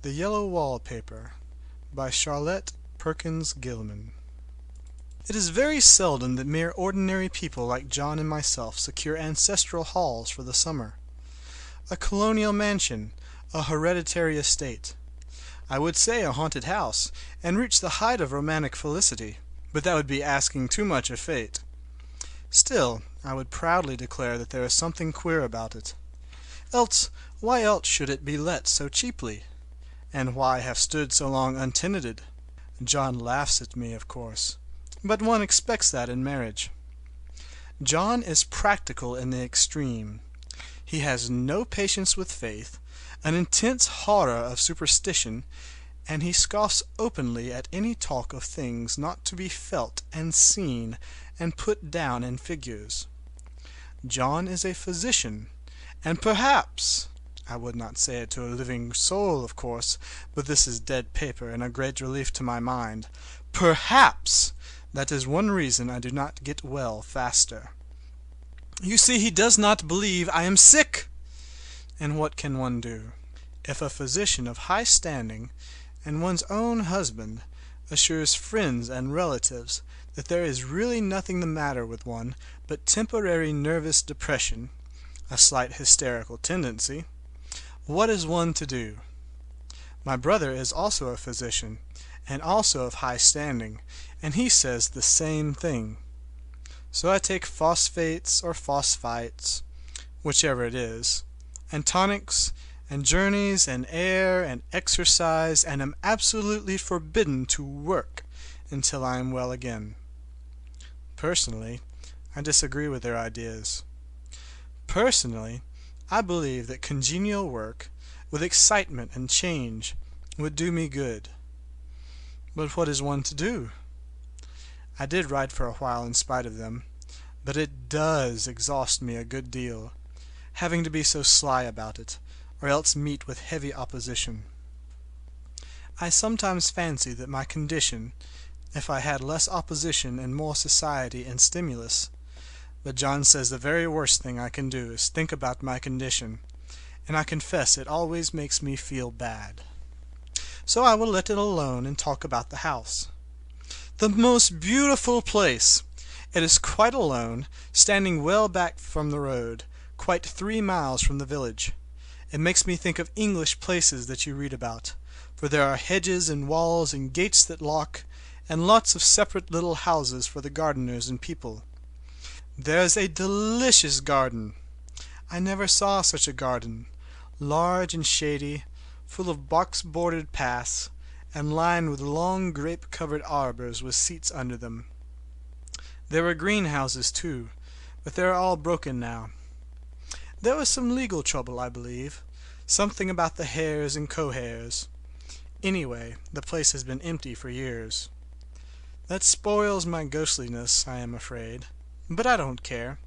The Yellow Wallpaper by Charlotte Perkins Gilman. It is very seldom that mere ordinary people like John and myself secure ancestral halls for the summer. A colonial mansion, a hereditary estate, I would say a haunted house, and reach the height of romantic felicity, but that would be asking too much of fate. Still, I would proudly declare that there is something queer about it. Else, why else should it be let so cheaply? And why have stood so long untenanted? John laughs at me, of course, but one expects that in marriage. John is practical in the extreme. He has no patience with faith, an intense horror of superstition, and he scoffs openly at any talk of things not to be felt and seen and put down in figures. John is a physician, and perhaps, I would not say it to a living soul, of course, but this is dead paper and a great relief to my mind, perhaps that is one reason I do not get well faster. You see, he does not believe I am sick! And what can one do? If a physician of high standing, and one's own husband, assures friends and relatives that there is really nothing the matter with one but temporary nervous depression, a slight hysterical tendency, what is one to do? My brother is also a physician, and also of high standing, and he says the same thing. So I take phosphates or phosphites, whichever it is, and tonics, and journeys, and air, and exercise, and am absolutely forbidden to work until I am well again. Personally, I disagree with their ideas. Personally, I believe that congenial work, with excitement and change, would do me good. But what is one to do? I did write for a while in spite of them, but it does exhaust me a good deal, having to be so sly about it, or else meet with heavy opposition. I sometimes fancy that my condition, if I had less opposition and more society and stimulus, but John says the very worst thing I can do is think about my condition, and I confess it always makes me feel bad. So I will let it alone and talk about the house. The most beautiful place! It is quite alone, standing well back from the road, quite 3 miles from the village. It makes me think of English places that you read about, for there are hedges and walls and gates that lock, and lots of separate little houses for the gardeners and people. There's a delicious garden. I never saw such a garden, large and shady, full of box-bordered paths, and lined with long grape-covered arbors with seats under them. There were greenhouses, too, but they are all broken now. There was some legal trouble, I believe, something about the hares and cohares. Anyway, the place has been empty for years. That spoils my ghostliness, I am afraid. But I don't care.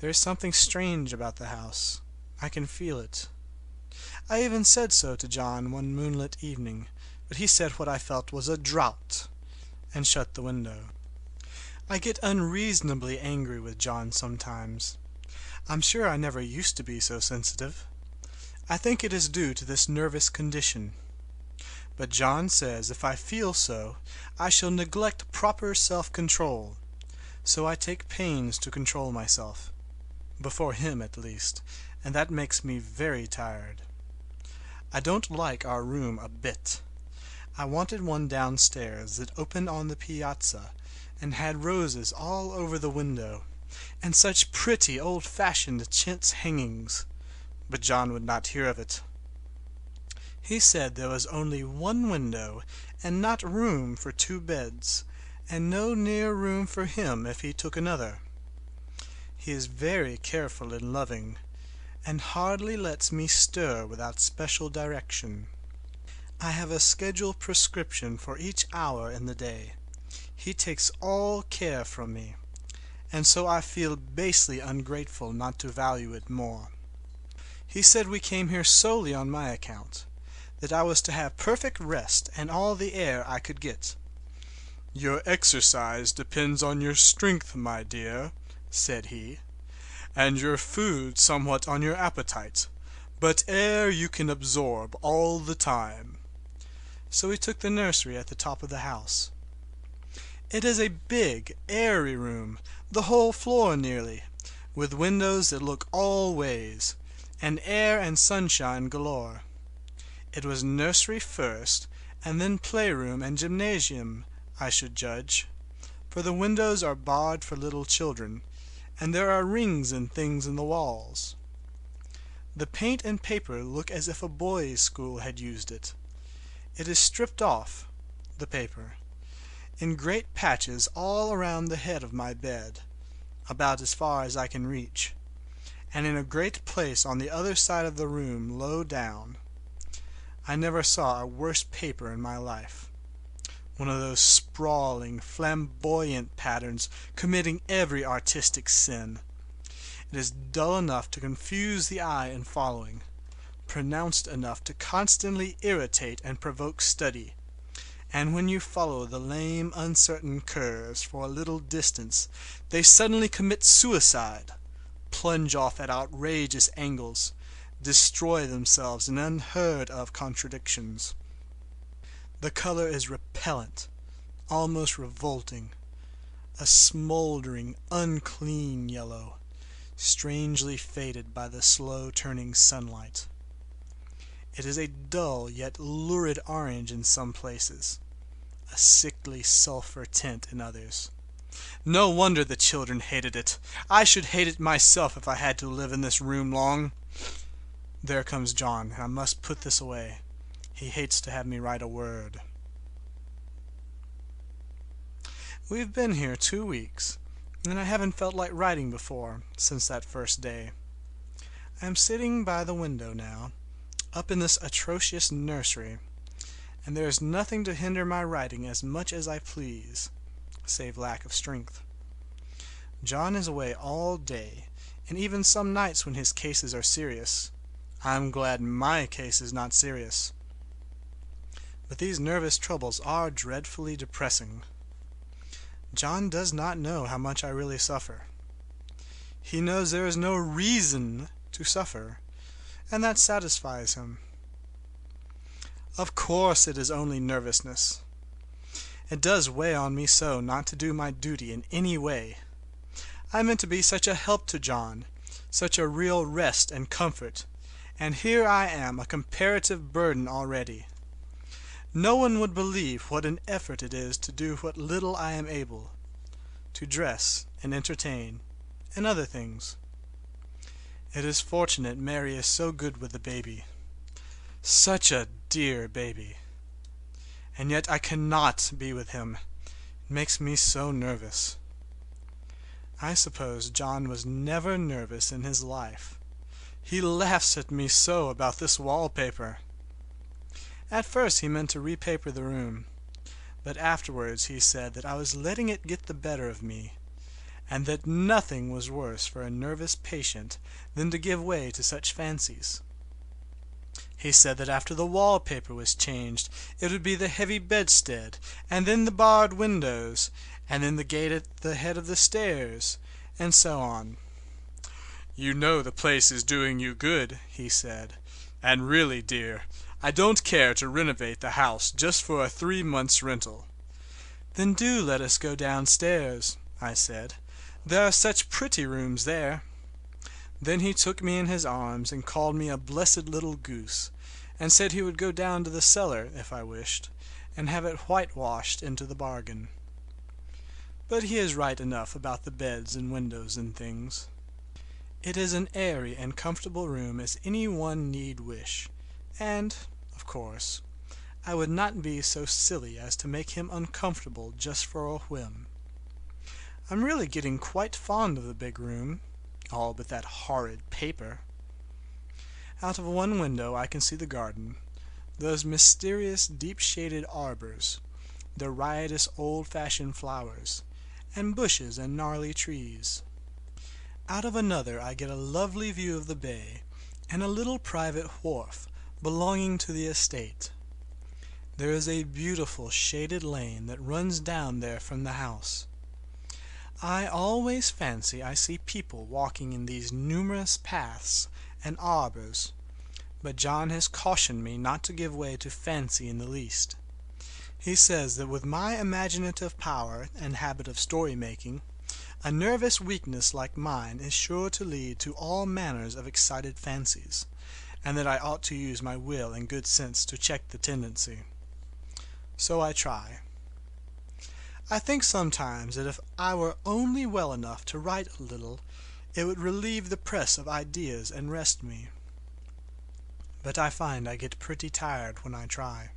There is something strange about the house. I can feel it. I even said so to John one moonlit evening, but he said what I felt was a draught, and shut the window. I get unreasonably angry with John sometimes. I'm sure I never used to be so sensitive. I think it is due to this nervous condition. But John says if I feel so, I shall neglect proper self-control. So I take pains to control myself, before him at least, and that makes me very tired. I don't like our room a bit. I wanted one downstairs that opened on the piazza and had roses all over the window, and such pretty old-fashioned chintz hangings, but John would not hear of it. He said there was only one window and not room for 2 beds, and no near room for him if he took another. He is very careful and loving, and hardly lets me stir without special direction. I have a scheduled prescription for each hour in the day. He takes all care from me, and so I feel basely ungrateful not to value it more. He said we came here solely on my account, that I was to have perfect rest and all the air I could get. "Your exercise depends on your strength, my dear," said he, "and your food somewhat on your appetite, but air you can absorb all the time." so we took the nursery at the top of the house. It is a big, airy room, the whole floor nearly, with windows that look all ways, and air and sunshine galore. It was nursery first, and then playroom and gymnasium, I should judge, for the windows are barred for little children, and there are rings and things in the walls. The paint and paper look as if a boys' school had used it. It is stripped off, the paper, in great patches all around the head of my bed, about as far as I can reach, and in a great place on the other side of the room low down. I never saw a worse paper in my life. One of those sprawling, flamboyant patterns committing every artistic sin. It is dull enough to confuse the eye in following, pronounced enough to constantly irritate and provoke study, and when you follow the lame, uncertain curves for a little distance, they suddenly commit suicide, plunge off at outrageous angles, destroy themselves in unheard-of contradictions. The color is repellent, almost revolting, a smoldering, unclean yellow, strangely faded by the slow-turning sunlight. It is a dull yet lurid orange in some places, a sickly sulphur tint in others. No wonder the children hated it. I should hate it myself if I had to live in this room long. There comes John, and I must put this away. He hates to have me write a word. We've been here 2 weeks, and I haven't felt like writing before since that first day. I am sitting by the window now, up in this atrocious nursery, and there is nothing to hinder my writing as much as I please, save lack of strength. John is away all day, and even some nights when his cases are serious. I'm glad my case is not serious. But these nervous troubles are dreadfully depressing. John does not know how much I really suffer. He knows there is no reason to suffer, and that satisfies him. Of course it is only nervousness. It does weigh on me so not to do my duty in any way. I meant to be such a help to John, such a real rest and comfort, and here I am a comparative burden already. No one would believe what an effort it is to do what little I am able, to dress and entertain, and other things. It is fortunate Mary is so good with the baby. Such a dear baby. And yet I cannot be with him. It makes me so nervous. I suppose John was never nervous in his life. He laughs at me so about this wallpaper. At first he meant to repaper the room, but afterwards he said that I was letting it get the better of me, and that nothing was worse for a nervous patient than to give way to such fancies. He said that after the wallpaper was changed, it would be the heavy bedstead, and then the barred windows, and then the gate at the head of the stairs, and so on. "You know the place is doing you good," he said, "and really, dear, I don't care to renovate the house just for a 3 months' rental." "Then do let us go downstairs," I said. "There are such pretty rooms there." Then he took me in his arms and called me a blessed little goose, and said he would go down to the cellar, if I wished, and have it whitewashed into the bargain. But he is right enough about the beds and windows and things. It is an airy and comfortable room as any one need wish, and, of course, I would not be so silly as to make him uncomfortable just for a whim. I'm really getting quite fond of the big room, all but that horrid paper. Out of one window I can see the garden, those mysterious deep-shaded arbors, the riotous old-fashioned flowers, and bushes and gnarly trees. Out of another I get a lovely view of the bay, and a little private wharf belonging to the estate. There is a beautiful shaded lane that runs down there from the house. I always fancy I see people walking in these numerous paths and arbors, but John has cautioned me not to give way to fancy in the least. He says that with my imaginative power and habit of story-making, a nervous weakness like mine is sure to lead to all manners of excited fancies, and that I ought to use my will and good sense to check the tendency. So I try. I think sometimes that if I were only well enough to write a little, it would relieve the press of ideas and rest me. But I find I get pretty tired when I try.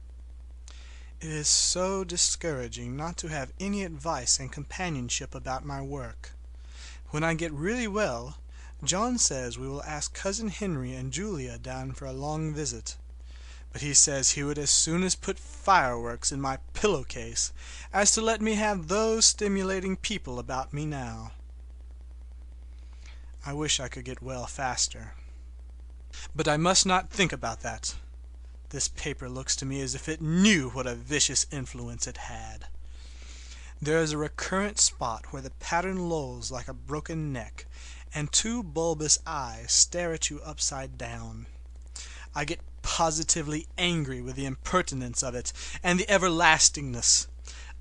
It is so discouraging not to have any advice and companionship about my work. When I get really well, John says we will ask Cousin Henry and Julia down for a long visit. But he says he would as soon as put fireworks in my pillowcase as to let me have those stimulating people about me now. I wish I could get well faster. But I must not think about that. This paper looks to me as if it knew what a vicious influence it had. There is a recurrent spot where the pattern lolls like a broken neck, and two bulbous eyes stare at you upside down. I get positively angry with the impertinence of it, and the everlastingness.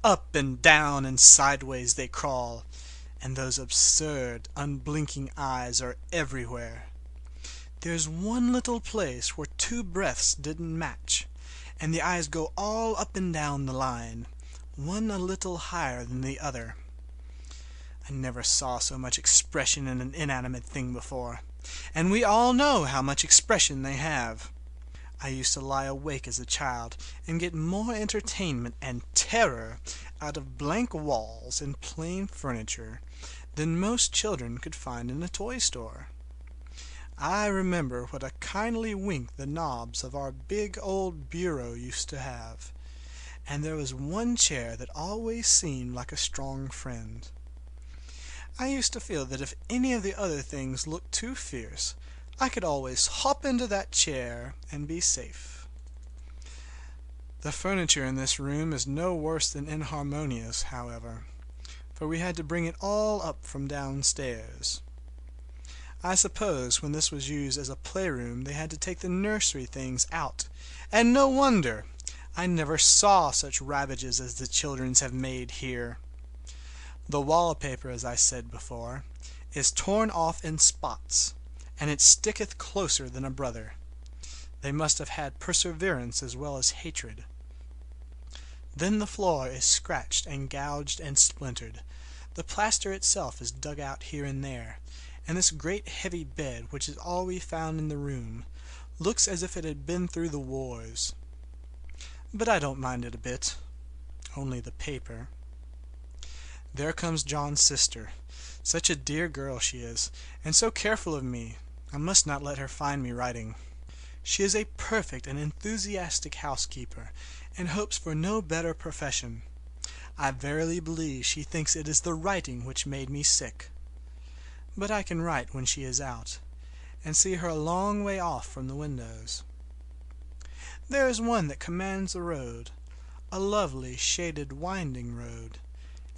Up and down and sideways they crawl, and those absurd, unblinking eyes are everywhere. There's one little place where two breaths didn't match, and the eyes go all up and down the line, one a little higher than the other. I never saw so much expression in an inanimate thing before, and we all know how much expression they have. I used to lie awake as a child and get more entertainment and terror out of blank walls and plain furniture than most children could find in a toy store. I remember what a kindly wink the knobs of our big old bureau used to have, and there was one chair that always seemed like a strong friend. I used to feel that if any of the other things looked too fierce, I could always hop into that chair and be safe. The furniture in this room is no worse than inharmonious, however, for we had to bring it all up from downstairs. I suppose when this was used as a playroom they had to take the nursery things out, and no wonder! I never saw such ravages as the children's have made here. The wallpaper, as I said before, is torn off in spots, and it sticketh closer than a brother. They must have had perseverance as well as hatred. Then the floor is scratched and gouged and splintered. The plaster itself is dug out here and there, and this great heavy bed, which is all we found in the room, looks as if it had been through the wars. But I don't mind it a bit. Only the paper. There comes John's sister. Such a dear girl she is, and so careful of me. I must not let her find me writing. She is a perfect and enthusiastic housekeeper, and hopes for no better profession. I verily believe she thinks it is the writing which made me sick. But I can write when she is out, and see her a long way off from the windows. There is one that commands the road, a lovely, shaded, winding road,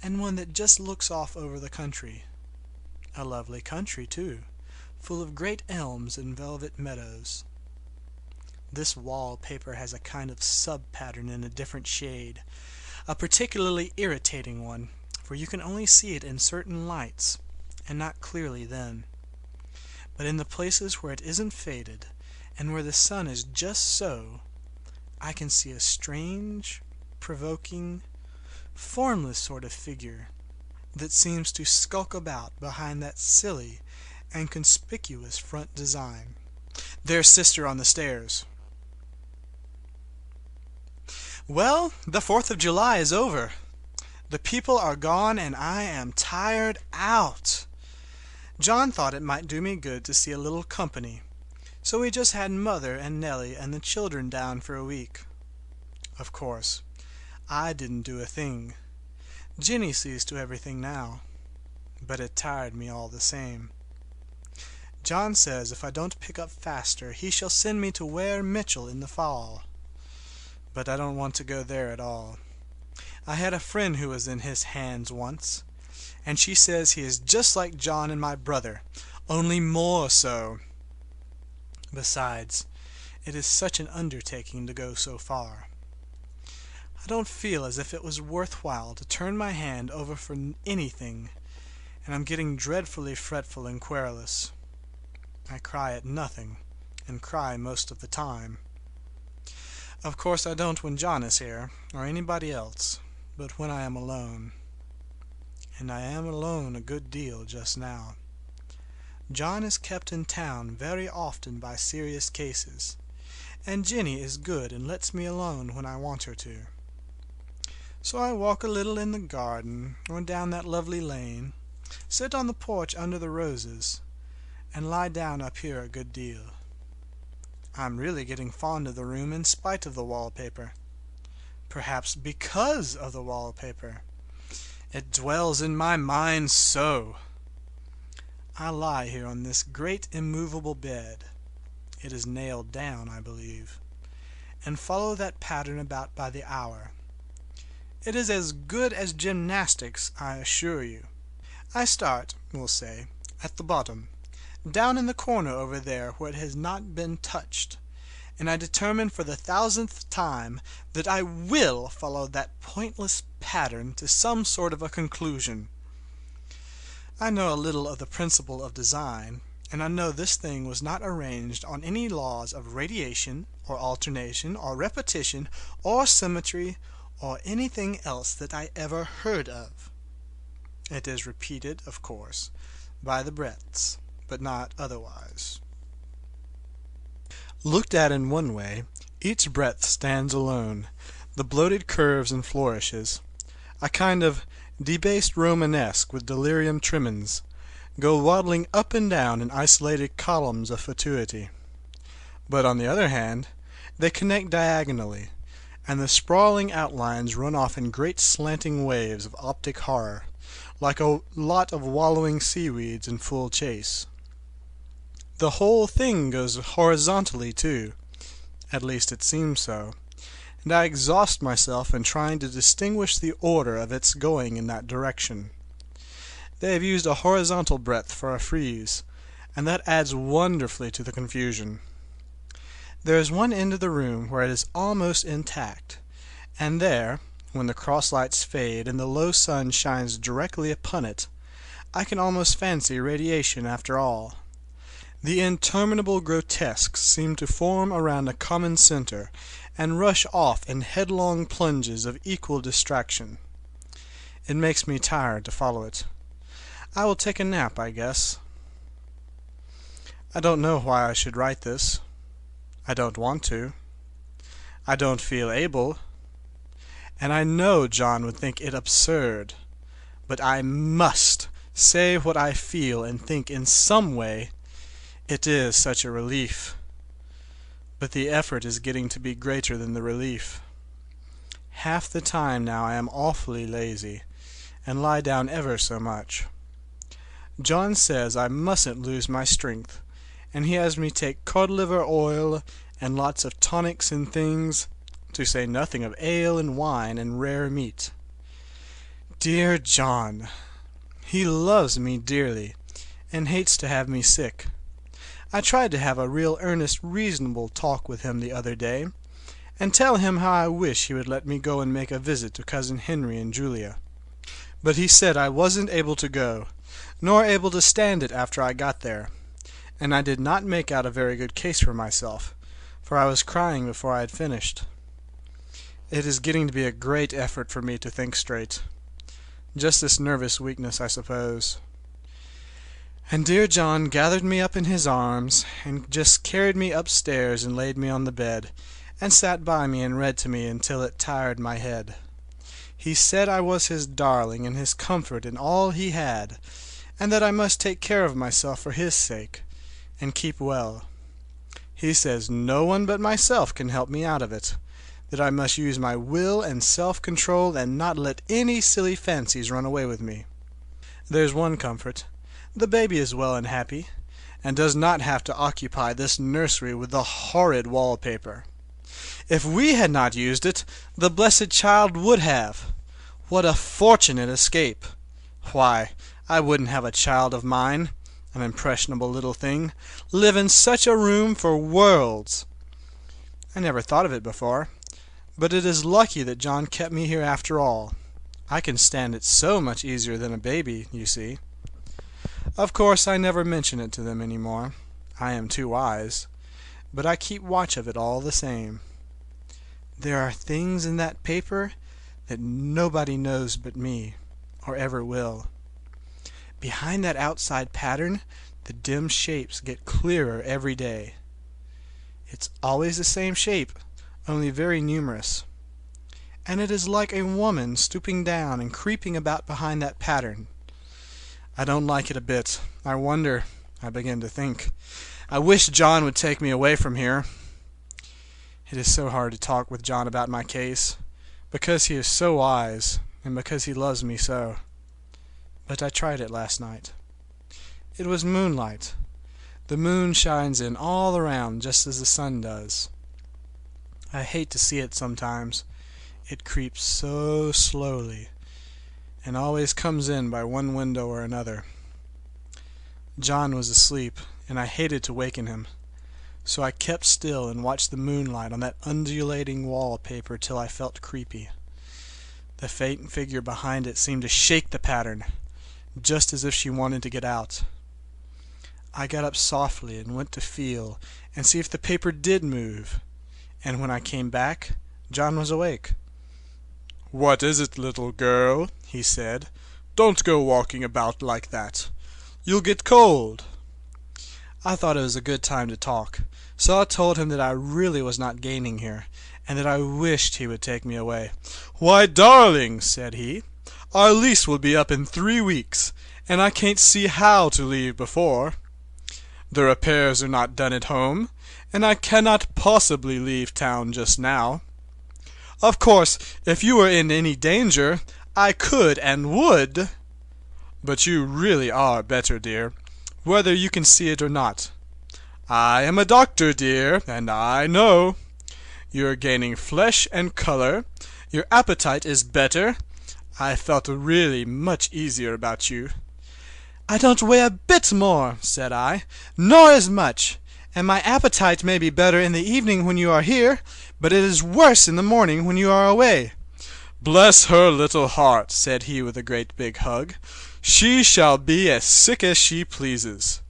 and one that just looks off over the country. A lovely country, too, full of great elms and velvet meadows. This wallpaper has a kind of sub-pattern in a different shade, a particularly irritating one, for you can only see it in certain lights, and not clearly then. But in the places where it isn't faded, and where the sun is just so, I can see a strange, provoking, formless sort of figure that seems to skulk about behind that silly and conspicuous front design. There's Sister on the stairs. Well, the 4th of July is over. The people are gone and I am tired out. John thought it might do me good to see a little company, so we just had Mother and Nellie and the children down for a week. Of course, I didn't do a thing. Jenny sees to everything now, but it tired me all the same. John says if I don't pick up faster he shall send me to Ware Mitchell in the fall. But I don't want to go there at all. I had a friend who was in his hands once, and she says he is just like John and my brother, only more so. Besides, it is such an undertaking to go so far. I don't feel as if it was worthwhile to turn my hand over for anything, and I'm getting dreadfully fretful and querulous. I cry at nothing, and cry most of the time. Of course I don't when John is here, or anybody else, but when I am alone. And I am alone a good deal just now. John is kept in town very often by serious cases, and Jenny is good and lets me alone when I want her to. So I walk a little in the garden, or down that lovely lane, sit on the porch under the roses, and lie down up here a good deal. I'm really getting fond of the room in spite of the wallpaper. Perhaps because of the wallpaper. It dwells in my mind so. I lie here on this great immovable bed, it is nailed down, I believe, and follow that pattern about by the hour. It is as good as gymnastics, I assure you. I start, we'll say, at the bottom, down in the corner over there where it has not been touched, and I determine for the 1000th time that I will follow that pointless pattern to some sort of a conclusion. I know a little of the principle of design, and I know this thing was not arranged on any laws of radiation, or alternation, or repetition, or symmetry, or anything else that I ever heard of. It is repeated, of course, by the breadths, but not otherwise. Looked at in one way, each breadth stands alone, the bloated curves and flourishes, a kind of debased Romanesque with delirium tremens, go waddling up and down in isolated columns of fatuity. But on the other hand, they connect diagonally, and the sprawling outlines run off in great slanting waves of optic horror, like a lot of wallowing seaweeds in full chase. The whole thing goes horizontally, too, at least it seems so, and I exhaust myself in trying to distinguish the order of its going in that direction. They have used a horizontal breadth for a frieze, and that adds wonderfully to the confusion. There is one end of the room where it is almost intact, and there, when the cross-lights fade and the low sun shines directly upon it, I can almost fancy radiation after all. The interminable grotesques seem to form around a common center, and rush off in headlong plunges of equal distraction. It makes me tired to follow it. I will take a nap, I guess. I don't know why I should write this. I don't want to. I don't feel able. And I know John would think it absurd. But I must say what I feel and think in some way. It is such a relief. But the effort is getting to be greater than the relief. Half the time now I am awfully lazy, and lie down ever so much. John says I mustn't lose my strength, and he has me take cod liver oil and lots of tonics and things, to say nothing of ale and wine and rare meat. Dear John! He loves me dearly, and hates to have me sick. I tried to have a real earnest, reasonable talk with him the other day, and tell him how I wish he would let me go and make a visit to Cousin Henry and Julia. But he said I wasn't able to go, nor able to stand it after I got there, and I did not make out a very good case for myself, for I was crying before I had finished. It is getting to be a great effort for me to think straight. Just this nervous weakness, I suppose. And dear John gathered me up in his arms, and just carried me upstairs and laid me on the bed, and sat by me and read to me until it tired my head. He said I was his darling and his comfort and all he had, and that I must take care of myself for his sake, and keep well. He says no one but myself can help me out of it, that I must use my will and self-control and not let any silly fancies run away with me. There's one comfort. The baby is well and happy, and does not have to occupy this nursery with the horrid wallpaper. If we had not used it, the blessed child would have. What a fortunate escape! Why, I wouldn't have a child of mine, an impressionable little thing, live in such a room for worlds. I never thought of it before, But it is lucky that John kept me here after all. I can stand it so much easier than a baby, you see. Of course, I never mention it to them any more. I am too wise. But I keep watch of it all the same. There are things in that paper that nobody knows but me, or ever will. Behind that outside pattern, the dim shapes get clearer every day. It's always the same shape, only very numerous. And it is like a woman stooping down and creeping about behind that pattern. I don't like it a bit. I wonder, I begin to think. I wish John would take me away from here. It is so hard to talk with John about my case, because he is so wise, and because he loves me so. But I tried it last night. It was moonlight. The moon shines in all around just as the sun does. I hate to see it sometimes. It creeps so slowly, and always comes in by one window or another. John was asleep, and I hated to waken him. So I kept still and watched the moonlight on that undulating wallpaper till I felt creepy. The faint figure behind it seemed to shake the pattern, just as if she wanted to get out. I got up softly and went to feel and see if the paper did move, and when I came back, John was awake. "What is it, little girl?" he said. "Don't go walking about like that. You'll get cold." I thought it was a good time to talk, so I told him that I really was not gaining here, and that I wished he would take me away. "Why, darling," said he, "our lease will be up in 3 weeks, and I can't see how to leave before. The repairs are not done at home, and I cannot possibly leave town just now. Of course, if you were in any danger, I could and would. But you really are better, dear, whether you can see it or not. I am a doctor, dear, and I know. You're gaining flesh and color. Your appetite is better. I felt really much easier about you." "I don't weigh a bit more," said I, "nor as much, and my appetite may be better in the evening when you are here, but it is worse in the morning when you are away." "Bless her little heart," said he with a great big hug. "She shall be as sick as she pleases.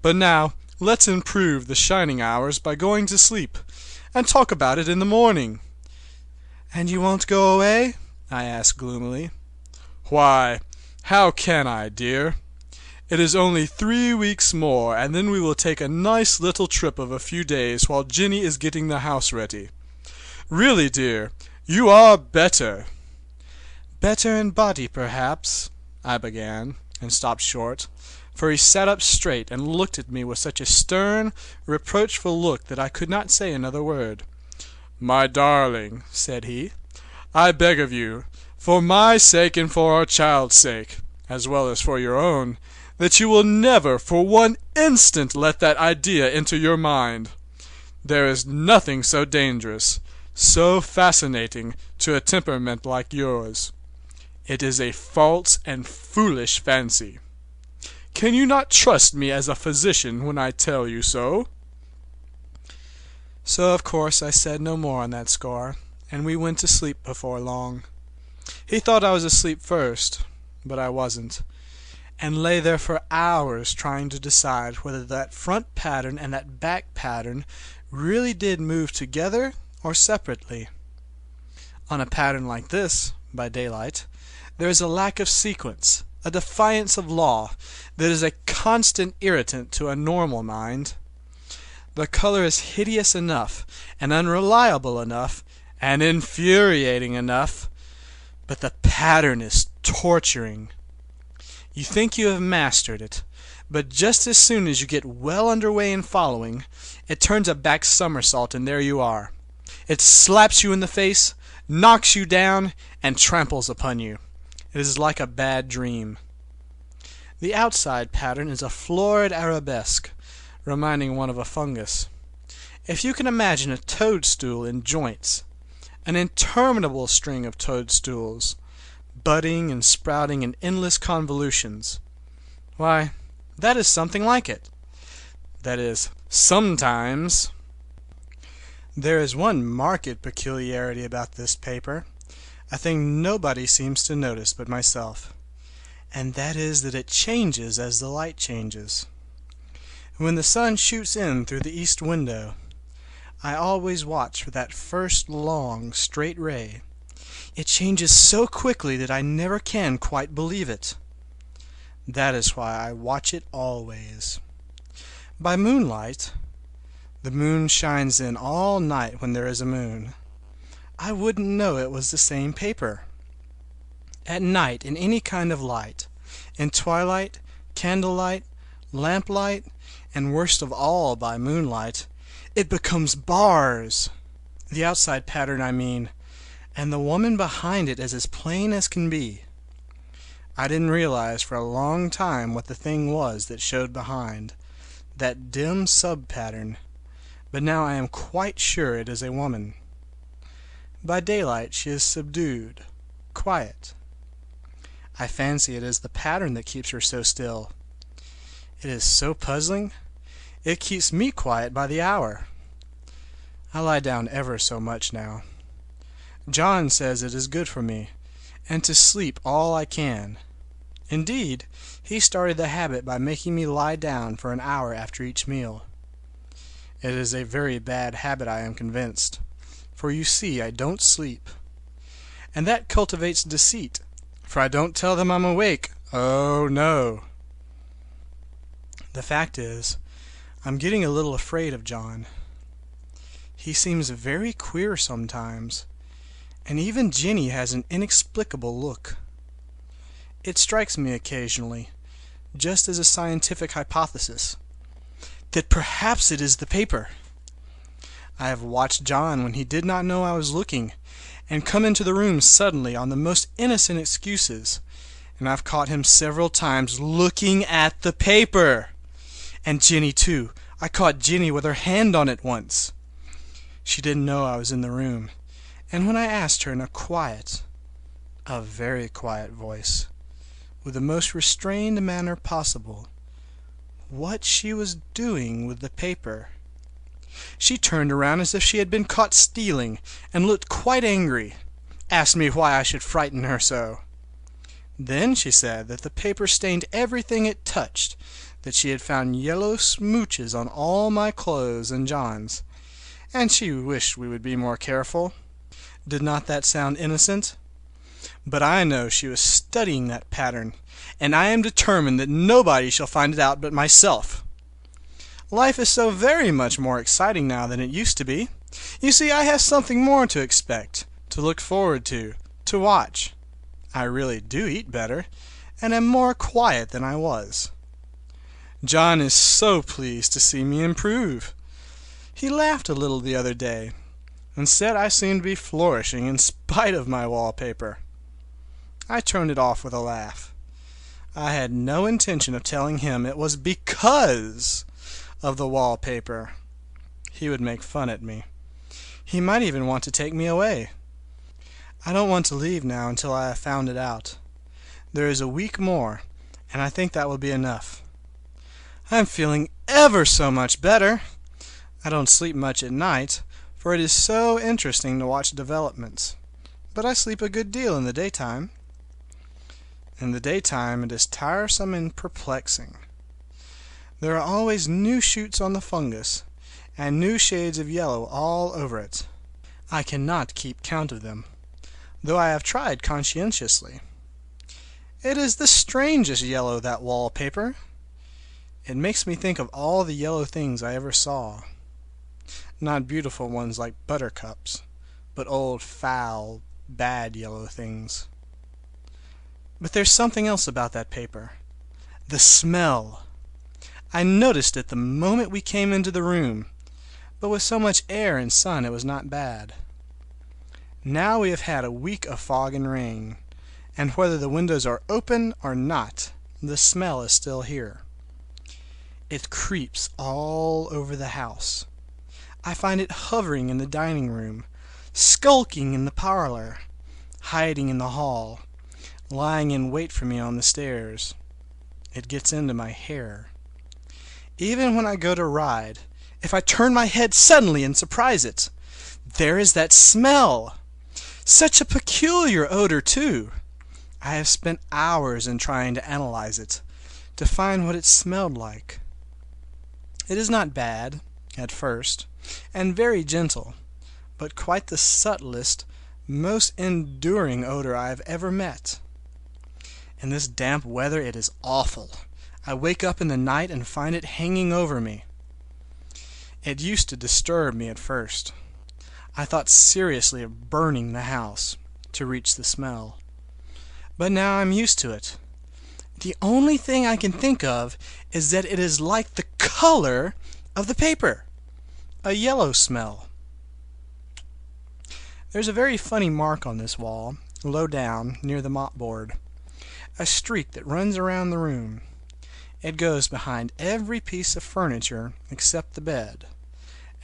But now let's improve the shining hours by going to sleep, and talk about it in the morning." "And you won't go away?" I asked gloomily. "Why, how can I, dear? It is only 3 weeks more, and then we will take a nice little trip of a few days while Jenny is getting the house ready. Really, dear, you are better." "Better in body, perhaps," I began, and stopped short, for he sat up straight and looked at me with such a stern, reproachful look that I could not say another word. "My darling," said he, "I beg of you, for my sake and for our child's sake, as well as for your own, that you will never for one instant let that idea enter your mind. There is nothing so dangerous, so fascinating to a temperament like yours. It is a false and foolish fancy. Can you not trust me as a physician when I tell you so?" So of course I said no more on that score, and we went to sleep before long. He thought I was asleep first, but I wasn't, and lay there for hours trying to decide whether that front pattern and that back pattern really did move together or separately. On a pattern like this, by daylight, there is a lack of sequence, a defiance of law, that is a constant irritant to a normal mind. The color is hideous enough, and unreliable enough, and infuriating enough, but the pattern is torturing. You think you have mastered it, but just as soon as you get well underway in following, it turns a back somersault and there you are. It slaps you in the face, knocks you down, and tramples upon you. It is like a bad dream. The outside pattern is a florid arabesque, reminding one of a fungus. If you can imagine a toadstool in joints, an interminable string of toadstools, budding and sprouting in endless convolutions, why, that is something like it. That is, sometimes. There is one marked peculiarity about this paper, a thing nobody seems to notice but myself, and that is that it changes as the light changes. When the sun shoots in through the east window, I always watch for that first long, straight ray. It changes so quickly that I never can quite believe it. That is why I watch it always. By moonlight, the moon shines in all night when there is a moon. I wouldn't know it was the same paper. At night, in any kind of light, in twilight, candlelight, lamplight, and worst of all by moonlight, it becomes bars. The outside pattern, I mean, and the woman behind it is as plain as can be. I didn't realize for a long time what the thing was that showed behind, that dim sub-pattern, but now I am quite sure it is a woman. By daylight she is subdued, quiet. I fancy it is the pattern that keeps her so still. It is so puzzling. It keeps me quiet by the hour. I lie down ever so much now. John says it is good for me, and to sleep all I can. Indeed, he started the habit by making me lie down for an hour after each meal. It is a very bad habit, I am convinced, for you see I don't sleep. And that cultivates deceit, for I don't tell them I'm awake. Oh, no. The fact is, I'm getting a little afraid of John. He seems very queer sometimes, and even Jenny has an inexplicable look. It strikes me occasionally, just as a scientific hypothesis, that perhaps it is the paper. I have watched John when he did not know I was looking, and come into the room suddenly on the most innocent excuses, and I've caught him several times looking at the paper. And Jenny too. I caught Jenny with her hand on it once. She didn't know I was in the room, and when I asked her in a very quiet voice, with the most restrained manner possible, what she was doing with the paper, she turned around as if she had been caught stealing, and looked quite angry, asked me why I should frighten her so. Then she said that the paper stained everything it touched, that she had found yellow smooches on all my clothes and John's, and she wished we would be more careful. Did not that sound innocent? But I know she was studying that pattern, and I am determined that nobody shall find it out but myself. Life is so very much more exciting now than it used to be. You see, I have something more to expect, to look forward to watch. I really do eat better, and am more quiet than I was. John is so pleased to see me improve. He laughed a little the other day, and said I seemed to be flourishing in spite of my wallpaper. I turned it off with a laugh. I had no intention of telling him it was because of the wallpaper. He would make fun at me. He might even want to take me away. I don't want to leave now until I have found it out. There is a week more, and I think that will be enough. I'm feeling ever so much better. I don't sleep much at night, for it is so interesting to watch developments, but I sleep a good deal in the daytime. In the daytime it is tiresome and perplexing. There are always new shoots on the fungus, and new shades of yellow all over it. I cannot keep count of them, though I have tried conscientiously. It is the strangest yellow, that wallpaper. It makes me think of all the yellow things I ever saw. Not beautiful ones like buttercups, but old, foul, bad yellow things. But there's something else about that paper. The smell. I noticed it the moment we came into the room, but with so much air and sun it was not bad. Now we have had a week of fog and rain, and whether the windows are open or not, the smell is still here. It creeps all over the house. I find it hovering in the dining room, skulking in the parlor, hiding in the hall, lying in wait for me on the stairs. It gets into my hair. Even when I go to ride, if I turn my head suddenly and surprise it, There is that smell! Such a peculiar odor, too! I have spent hours in trying to analyze it, to find what it smelled like. It is not bad, at first, and very gentle, but quite the subtlest, most enduring odor I have ever met. In this damp weather it is awful. I wake up in the night and find it hanging over me. It used to disturb me at first. I thought seriously of burning the house to reach the smell. But now I'm used to it. The only thing I can think of is that it is like the color of the paper, a yellow smell. There's a very funny mark on this wall, low down near the mopboard, a streak that runs around the room. It goes behind every piece of furniture except the bed,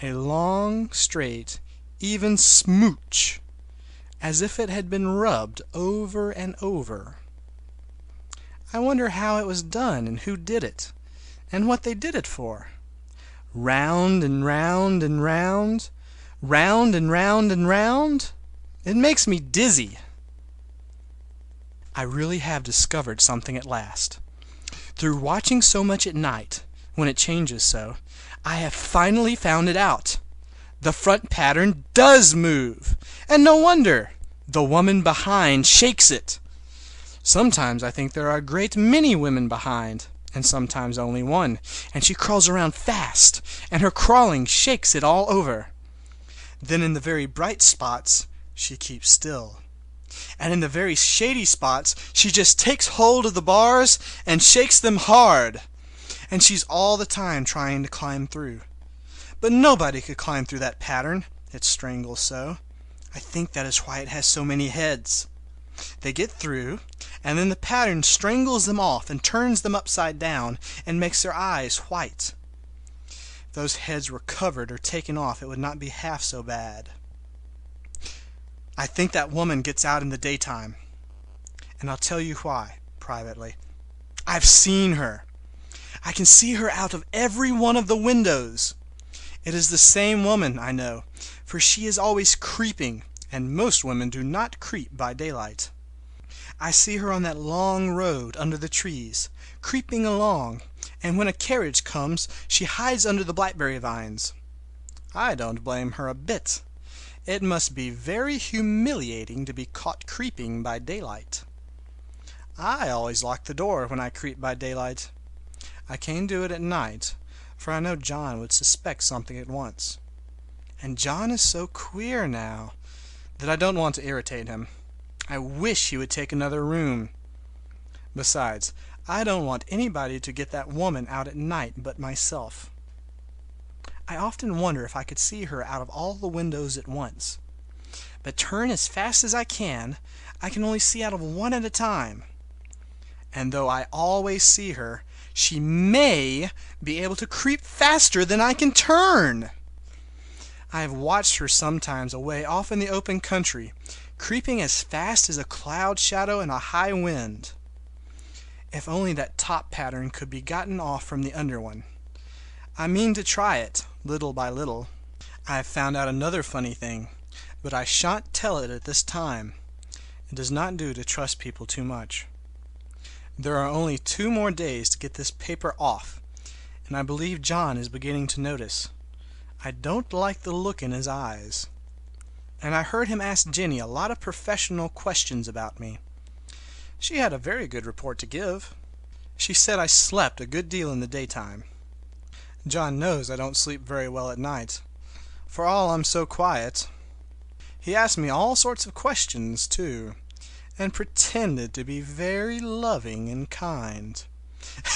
a long, straight, even smooch, as if it had been rubbed over and over. I wonder how it was done and who did it, and what they did it for. Round and round and round, round and round and round. It makes me dizzy. I really have discovered something at last. Through watching so much at night, when it changes so, I have finally found it out. The front pattern does move, and no wonder. The woman behind shakes it. Sometimes I think there are a great many women behind, and sometimes only one, and she crawls around fast, and her crawling shakes it all over. Then in the very bright spots, she keeps still. And in the very shady spots, she just takes hold of the bars and shakes them hard. And she's all the time trying to climb through. But nobody could climb through that pattern, it strangles so. I think that is why it has so many heads. They get through, and then the pattern strangles them off and turns them upside down and makes their eyes white. If those heads were covered or taken off, it would not be half so bad. I think that woman gets out in the daytime, and I'll tell you why, privately. I've seen her. I can see her out of every one of the windows. It is the same woman, I know, for she is always creeping, and most women do not creep by daylight. I see her on that long road under the trees, creeping along, and when a carriage comes, she hides under the blackberry vines. I don't blame her a bit. It must be very humiliating to be caught creeping by daylight. I always lock the door when I creep by daylight. I can't do it at night, for I know John would suspect something at once. And John is so queer now that I don't want to irritate him. I wish he would take another room. Besides, I don't want anybody to get that woman out at night but myself. I often wonder if I could see her out of all the windows at once. But turn as fast as I can only see out of one at a time. And though I always see her, she may be able to creep faster than I can turn. I have watched her sometimes away off in the open country, creeping as fast as a cloud shadow in a high wind. If only that top pattern could be gotten off from the under one. I mean to try it, little by little. I have found out another funny thing, but I shan't tell it at this time. It does not do to trust people too much. There are only 2 more days to get this paper off, and I believe John is beginning to notice. I don't like the look in his eyes. And I heard him ask Jenny a lot of professional questions about me. She had a very good report to give. She said I slept a good deal in the daytime. John knows I don't sleep very well at night, for all I'm so quiet. He asked me all sorts of questions, too, and pretended to be very loving and kind,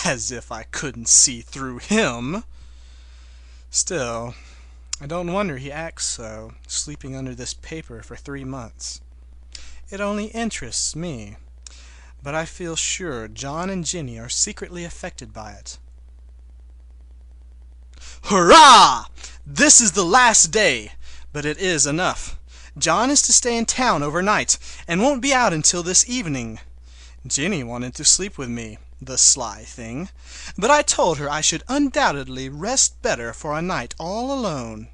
as if I couldn't see through him. Still, I don't wonder he acts so, sleeping under this paper for 3 months. It only interests me, but I feel sure John and Jenny are secretly affected by it. Hurrah! This is the last day, but it is enough. John is to stay in town overnight, and won't be out until this evening. Jenny wanted to sleep with me, the sly thing, but I told her I should undoubtedly rest better for a night all alone.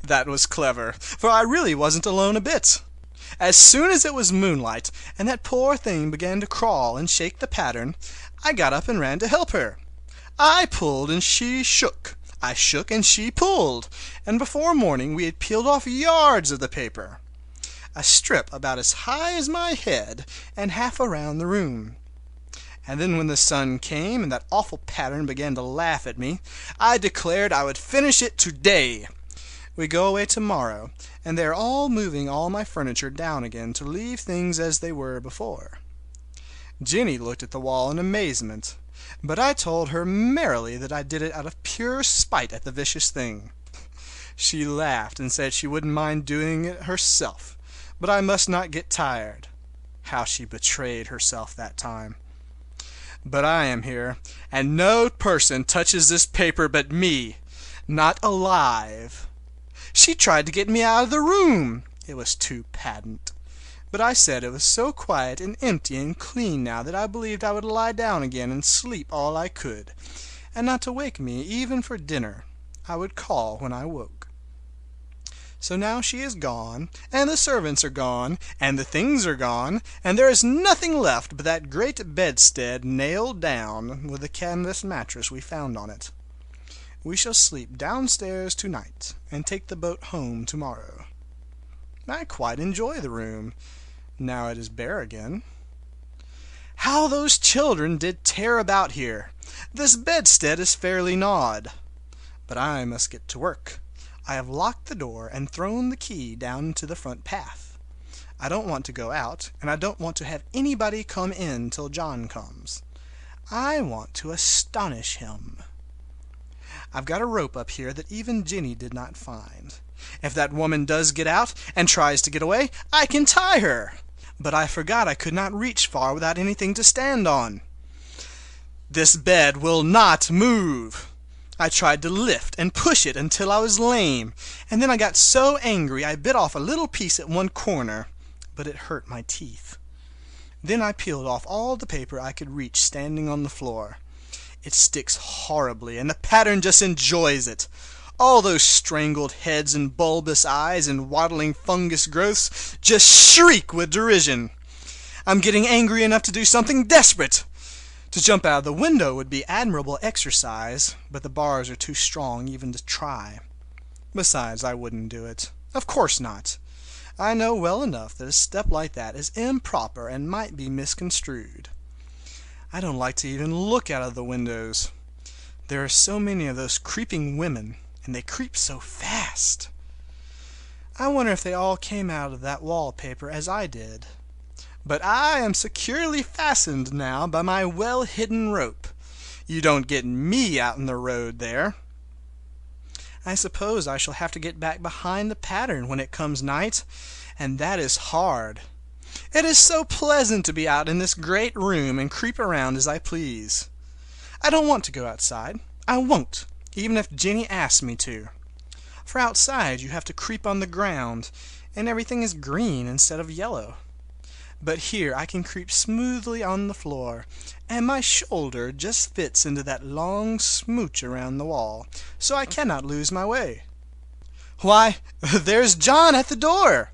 That was clever, for I really wasn't alone a bit. As soon as it was moonlight, and that poor thing began to crawl and shake the pattern, I got up and ran to help her. I pulled and she shook. I shook and she pulled, and before morning we had peeled off yards of the paper. A strip about as high as my head and half around the room. And then when the sun came and that awful pattern began to laugh at me, I declared I would finish it today. We go away tomorrow, and they are all moving all my furniture down again to leave things as they were before. Jenny looked at the wall in amazement, but I told her merrily that I did it out of pure spite at the vicious thing. She laughed and said she wouldn't mind doing it herself, but I must not get tired. How she betrayed herself that time! But I am here, and no person touches this paper but me, not alive. She tried to get me out of the room. It was too patent. But I said it was so quiet and empty and clean now that I believed I would lie down again and sleep all I could, and not to wake me even for dinner. I would call when I woke. So now she is gone, and the servants are gone, and the things are gone, and there is nothing left but that great bedstead nailed down with the canvas mattress we found on it. We shall sleep downstairs tonight, and take the boat home tomorrow. I quite enjoy the room, now it is bare again. How those children did tear about here! This bedstead is fairly gnawed. But I must get to work. I have locked the door and thrown the key down into the front path. I don't want to go out, and I don't want to have anybody come in till John comes. I want to astonish him. I've got a rope up here that even Jenny did not find. If that woman does get out and tries to get away, I can tie her. But I forgot I could not reach far without anything to stand on. This bed will not move. I tried to lift and push it until I was lame, and then I got so angry I bit off a little piece at one corner, but it hurt my teeth. Then I peeled off all the paper I could reach standing on the floor. It sticks horribly, and the pattern just enjoys it. All those strangled heads and bulbous eyes and waddling fungus growths just shriek with derision. I'm getting angry enough to do something desperate. To jump out of the window would be admirable exercise, but the bars are too strong even to try. Besides, I wouldn't do it. Of course not. I know well enough that a step like that is improper and might be misconstrued. I don't like to even look out of the windows. There are so many of those creeping women, and they creep so fast. I wonder if they all came out of that wallpaper as I did. But I am securely fastened now by my well-hidden rope. You don't get me out in the road there. I suppose I shall have to get back behind the pattern when it comes night, and that is hard. It is so pleasant to be out in this great room and creep around as I please. I don't want to go outside. I won't, even if Jenny asks me to. For outside you have to creep on the ground, and everything is green instead of yellow. But here I can creep smoothly on the floor, and my shoulder just fits into that long smooch around the wall, so I cannot lose my way. Why, there's John at the door!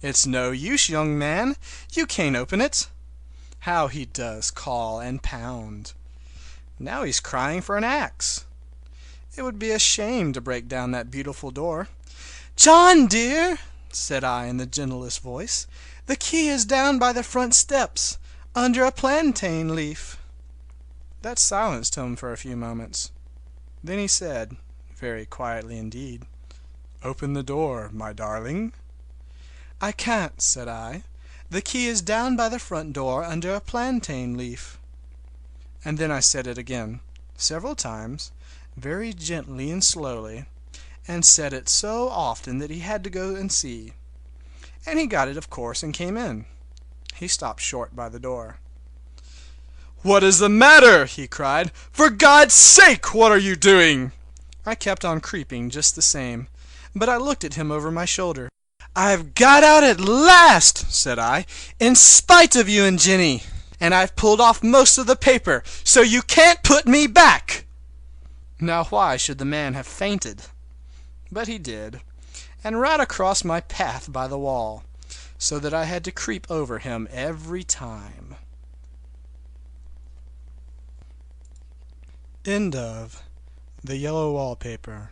It's no use, young man, you can't open it. How he does call and pound! Now he's crying for an axe. It would be a shame to break down that beautiful door. "John, dear," said I in the gentlest voice, "the key is down by the front steps, under a plantain leaf." That silenced him for a few moments. Then he said, very quietly indeed, "Open the door, my darling." "I can't," said I. "The key is down by the front door under a plantain leaf." And then I said it again, several times, very gently and slowly, and said it so often that he had to go and see. And he got it, of course, and came in. He stopped short by the door. "What is the matter?" he cried. "For God's sake, what are you doing?" I kept on creeping just the same, but I looked at him over my shoulder. "I've got out at last," said I, "in spite of you and Jenny, and I've pulled off most of the paper, so you can't put me back." Now why should the man have fainted? But he did. and right across my path by the wall, so that I had to creep over him every time. End of The Yellow Wallpaper.